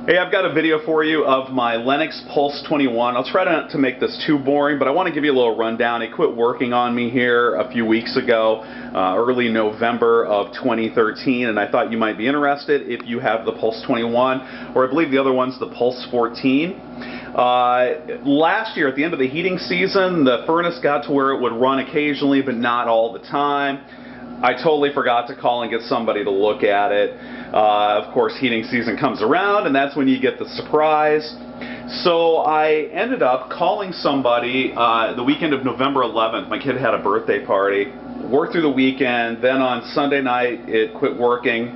Hey, I've got a video for you of my Lennox Pulse 21. I'll try not to make this too boring, but I want to give you a little rundown. It quit working on me here a few weeks ago, early November of 2013, and I thought you might be interested if you have the Pulse 21, or I believe the other one's the Pulse 14. Last year, at the end of the heating season, the furnace got to where it would run occasionally, but not all the time. I totally forgot to call and get somebody to look at it. Of course, heating season comes around, and that's when you get the surprise. So I ended up calling somebody the weekend of November 11th. My kid had a birthday party. Worked through the weekend. Then on Sunday night, it quit working.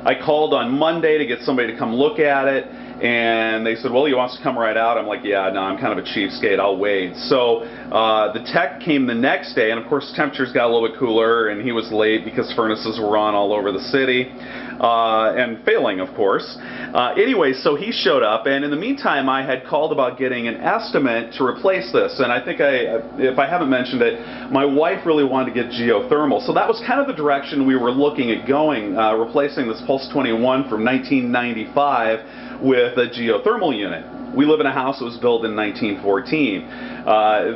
I called on Monday to get somebody to come look at it. And they said, well, he wants to come right out. I'm like, yeah, no, I'm kind of a cheapskate. I'll wait. So the tech came the next day, and of course temperatures got a little bit cooler, and he was late because furnaces were on all over the city, and failing, of course. Anyway, so he showed up, and in the meantime, I had called about getting an estimate to replace this. And I think if I haven't mentioned it, my wife really wanted to get geothermal. So that was kind of the direction we were looking at going, replacing this Pulse 21 from 1995 with a geothermal unit. We live in a house that was built in 1914.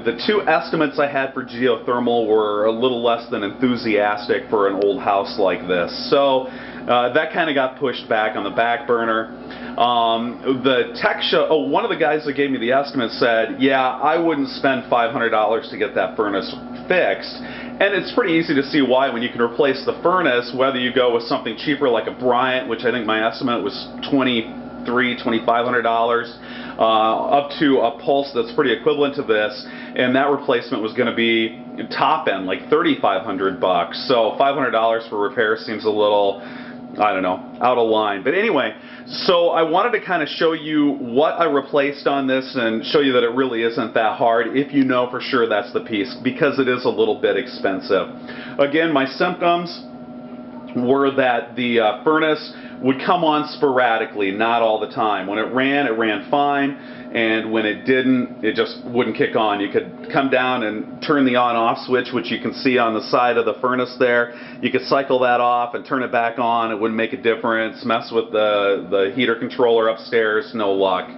The two estimates I had for geothermal were a little less than enthusiastic for an old house like this. So that kind of got pushed back on the back burner. The tech show, one of the guys that gave me the estimate said, yeah, I wouldn't spend $500 to get that furnace fixed. And it's pretty easy to see why when you can replace the furnace, whether you go with something cheaper like a Bryant, which I think my estimate was $2,500, up to a Pulse that's pretty equivalent to this, and that replacement was going to be top end, like $3,500. So $500 for repair seems a little, I don't know, out of line. But anyway, so I wanted to kind of show you what I replaced on this and show you that it really isn't that hard if you know for sure that's the piece, because it is a little bit expensive. Again, my symptoms were that the furnace would come on sporadically, not all the time. When it ran fine, and when it didn't, it just wouldn't kick on. You could come down and turn the on-off switch, which you can see on the side of the furnace there. You could cycle that off and turn it back on. It wouldn't make a difference. Mess with the heater controller upstairs, no luck.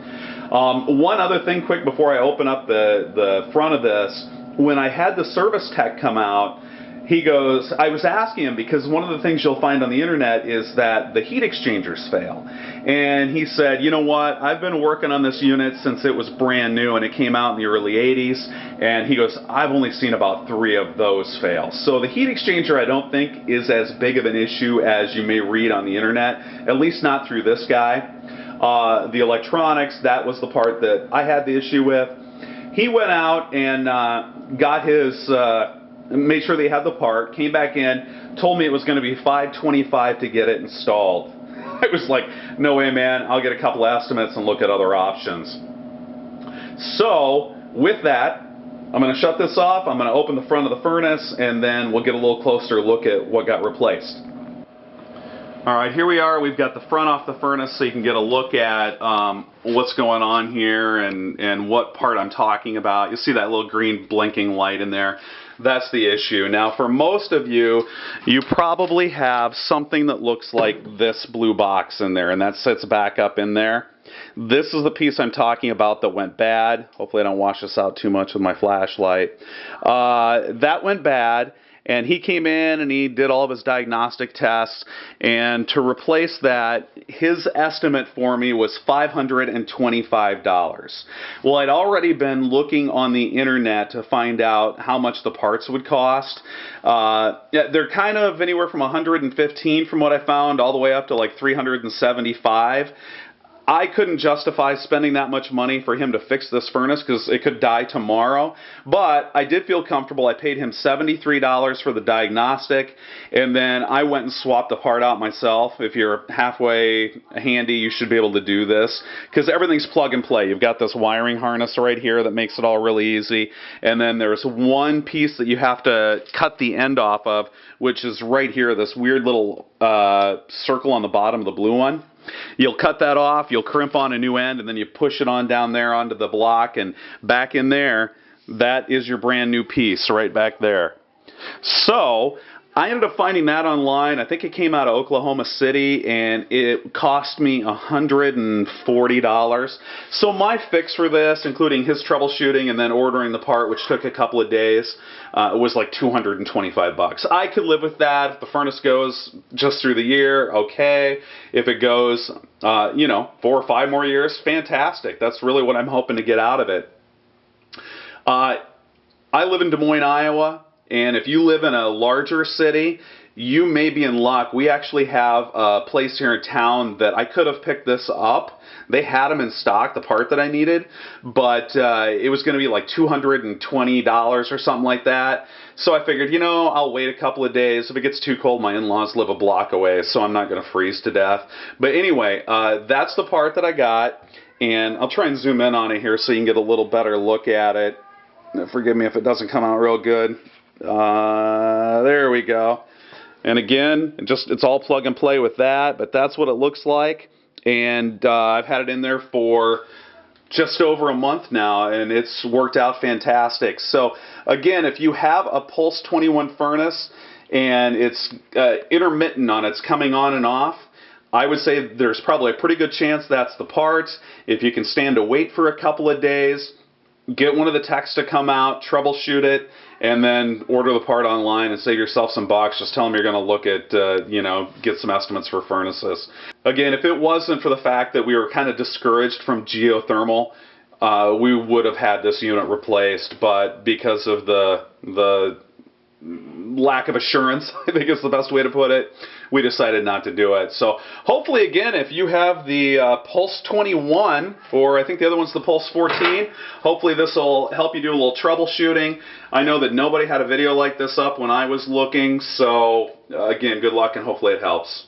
One other thing quick before I open up the front of this, when I had the service tech come out, he goes, I was asking him, because one of the things you'll find on the internet is that the heat exchangers fail. And he said, you know what, I've been working on this unit since it was brand new and it came out in the early 80s. And he goes, I've only seen about 3 of those fail. So the heat exchanger I don't think is as big of an issue as you may read on the internet, at least not through this guy. The electronics, that was the part that I had the issue with. He went out and got his... made sure they had the part, came back in, told me it was going to be $525 to get it installed. I was like, no way, man, I'll get a couple estimates and look at other options. So, with that, I'm going to shut this off, I'm going to open the front of the furnace, and then we'll get a little closer look at what got replaced. Alright, here we are. We've got the front off the furnace so you can get a look at what's going on here and what part I'm talking about. You'll see that little green blinking light in there. That's the issue. Now, for most of you, you probably have something that looks like this blue box in there, and that sits back up in there. This is the piece I'm talking about that went bad. Hopefully I don't wash this out too much with my flashlight. That went bad. And he came in and he did all of his diagnostic tests, and to replace that, his estimate for me was $525. Well, I'd already been looking on the internet to find out how much the parts would cost. They're kind of anywhere from $115 from what I found, all the way up to like $375. I couldn't justify spending that much money for him to fix this furnace because it could die tomorrow, but I did feel comfortable. I paid him $73 for the diagnostic, and then I went and swapped the part out myself. If you're halfway handy, you should be able to do this because everything's plug and play. You've got this wiring harness right here that makes it all really easy, and then there's one piece that you have to cut the end off of, which is right here, this weird little circle on the bottom of the blue one. You'll cut that off, you'll crimp on a new end, and then you push it on down there onto the block, and back in there, that is your brand new piece right back there. So I ended up finding that online. I think it came out of Oklahoma City, and it cost me $140. So my fix for this, including his troubleshooting and then ordering the part, which took a couple of days, was like $225. I could live with that. If the furnace goes just through the year, okay. If it goes, 4 or 5 more years, fantastic. That's really what I'm hoping to get out of it. I live in Des Moines, Iowa. And if you live in a larger city, you may be in luck. We actually have a place here in town that I could have picked this up. They had them in stock, the part that I needed, but it was going to be like $220 or something like that. So I figured, I'll wait a couple of days. If it gets too cold, my in-laws live a block away, so I'm not going to freeze to death. But anyway, that's the part that I got, and I'll try and zoom in on it here so you can get a little better look at it. Forgive me if it doesn't come out real good. There we go. And again, it's all plug and play with that, but that's what it looks like. And I've had it in there for just over a month now, and it's worked out fantastic. So again, if you have a Pulse 21 furnace and it's intermittent on it's coming on and off, I would say there's probably a pretty good chance that's the part. If you can stand to wait for a couple of days, get one of the techs to come out, troubleshoot it, and then order the part online and save yourself some bucks. Just tell them you're going to look at, get some estimates for furnaces. Again, if it wasn't for the fact that we were kind of discouraged from geothermal, we would have had this unit replaced. But because of the lack of assurance, I think is the best way to put it, we decided not to do it. So hopefully, again, if you have the Pulse 21, or I think the other one's the Pulse 14, hopefully this will help you do a little troubleshooting. I know that nobody had a video like this up when I was looking, so again, good luck and hopefully it helps.